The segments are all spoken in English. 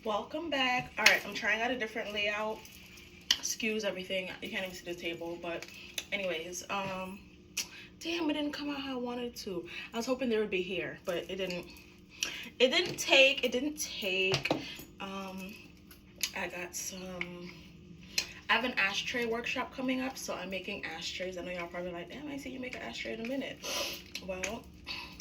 Welcome back. All right, I'm trying out a different layout. Excuse everything. You can't even see the table, but anyways, damn, it didn't come out how I wanted it to. I was hoping they would be here, but it didn't. It didn't take. I got some. I have an ashtray workshop coming up, so I'm making ashtrays. I know y'all probably like, damn, I see you make an ashtray in a minute. Well,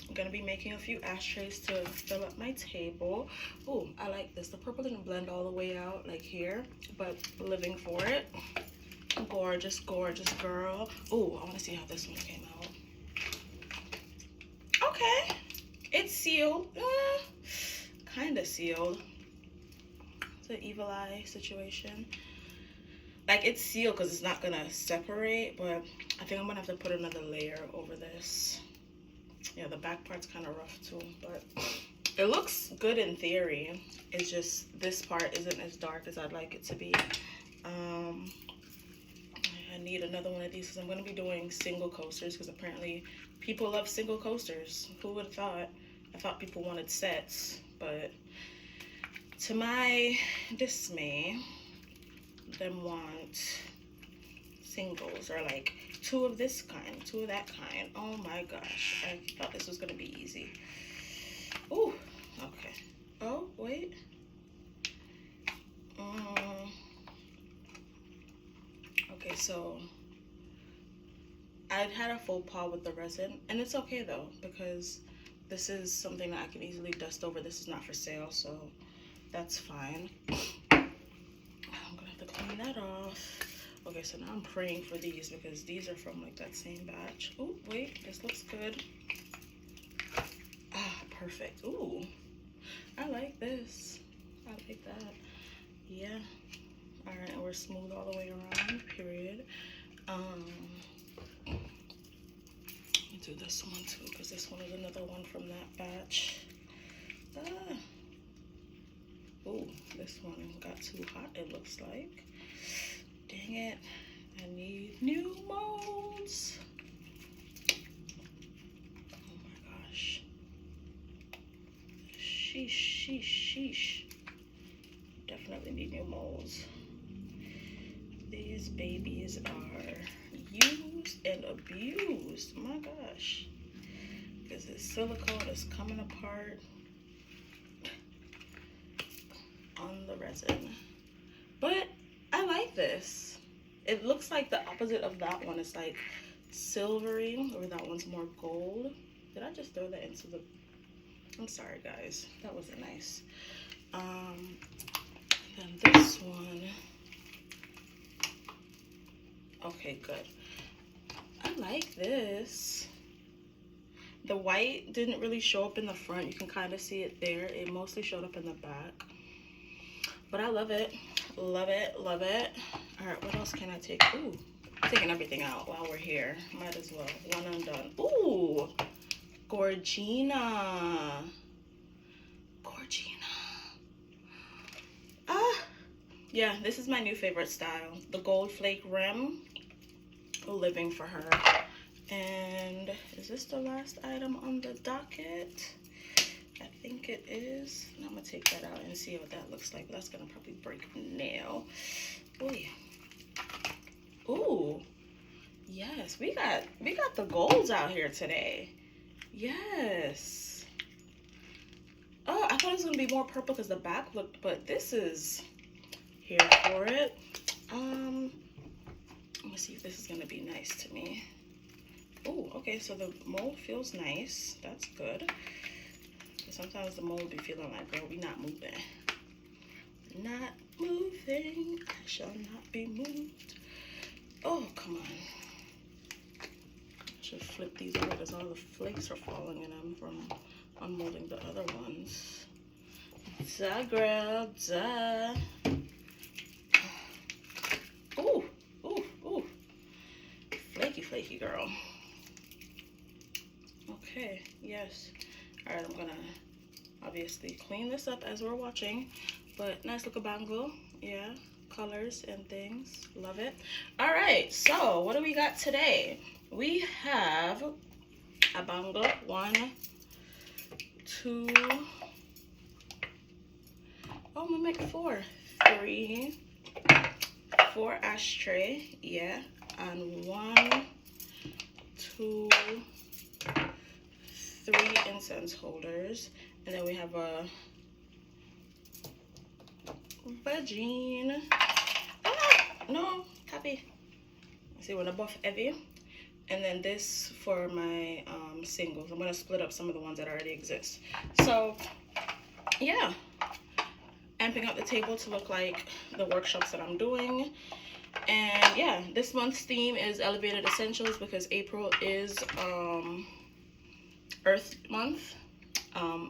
I'm gonna be making a few ashtrays to fill up my table. Ooh, I like this. The purple didn't blend all the way out like here, but living for it. Gorgeous, gorgeous girl. Ooh, I wanna see how this one came out. Okay, it's sealed. Kinda sealed. It's an evil eye situation. Like, it's sealed because it's not gonna separate, but I think I'm gonna have to put another layer over this. Yeah, the back part's kind of rough too, but it looks good in theory. It's just this part isn't as dark as I'd like it to be. I need another one of these because I'm going to be doing single coasters because apparently people love single coasters. Who would have thought? I thought people wanted sets, but to my dismay, them want singles, or like two of this kind, two of that kind. Oh my gosh, I thought this was gonna be easy. Ooh, okay. Oh, wait. Okay, so I'd had a faux pas with the resin, and it's okay though, because this is something that I can easily dust over. This is not for sale, so that's fine. I'm gonna have to clean that off. Okay, so now I'm praying for these because these are from like that same batch. Oh, wait, this looks good. Ah, perfect. Ooh, I like this. I like that. Yeah. All right, and we're smooth all the way around, period. Let me do this one too because this one is another one from that batch. Ooh, this one got too hot, it looks like. Dang it, I need new molds. Oh my gosh. Sheesh, sheesh, sheesh. Definitely need new molds. These babies are used and abused. My gosh. Because this silicone is coming apart on the resin. But I like this. It looks like the opposite of that one. It's like silvery, or that one's more gold. Did I just throw that into the... I'm sorry, guys. That wasn't nice. Then this one. Okay, good. I like this. The white didn't really show up in the front. You can kind of see it there. It mostly showed up in the back. But I love it. Love it, love it. All right, what else can I take? Ooh, I'm taking everything out while we're here. Might as well. One undone. Ooh, Gorgina. Gorgina. Ah, yeah, this is my new favorite style. The gold flake rim. Living for her. And is this the last item on the docket? I think it is. I'm gonna take that out and see what that looks like. That's gonna probably break a nail. Oh yeah. Ooh, yes, we got the golds out here today. Yes. Oh, I thought it was gonna be more purple because the back looked, but this is here for it. Let me see if this is gonna be nice to me. Oh, okay, so the mold feels nice. That's good. Sometimes the mold be feeling like, girl, we not moving. Not moving. I shall not be moved. Oh, come on. I should flip these over because all the flakes are falling in them from unmolding the other ones. Duh, girl, duh. Ooh, ooh, ooh. Flaky, flaky girl. Okay, yes. All right, I'm gonna obviously clean this up as we're watching, but nice little bangle. Yeah, colors and things, love it. All right, so what do we got today? We have a bangle, 1, 2, I'm gonna make four. Four ashtray, yeah, and 1, 2, 3 incense holders, and then we have a vagine. No, happy. See, when I buff heavy, and then this for my singles. I'm gonna split up some of the ones that already exist. So yeah, amping up the table to look like the workshops that I'm doing. And yeah, this month's theme is Elevated Essentials because April is Earth Month,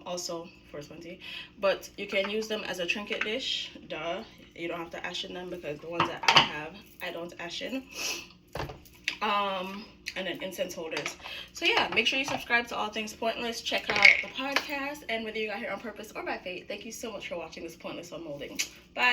also 420. But you can use them as a trinket dish. Duh, you don't have to ashen them because the ones that I have, I don't ashen. And then incense holders. So yeah, make sure you subscribe to All Things Pointless. Check out the podcast, and whether you got here on purpose or by fate, thank you so much for watching this Pointless Unmolding. Bye.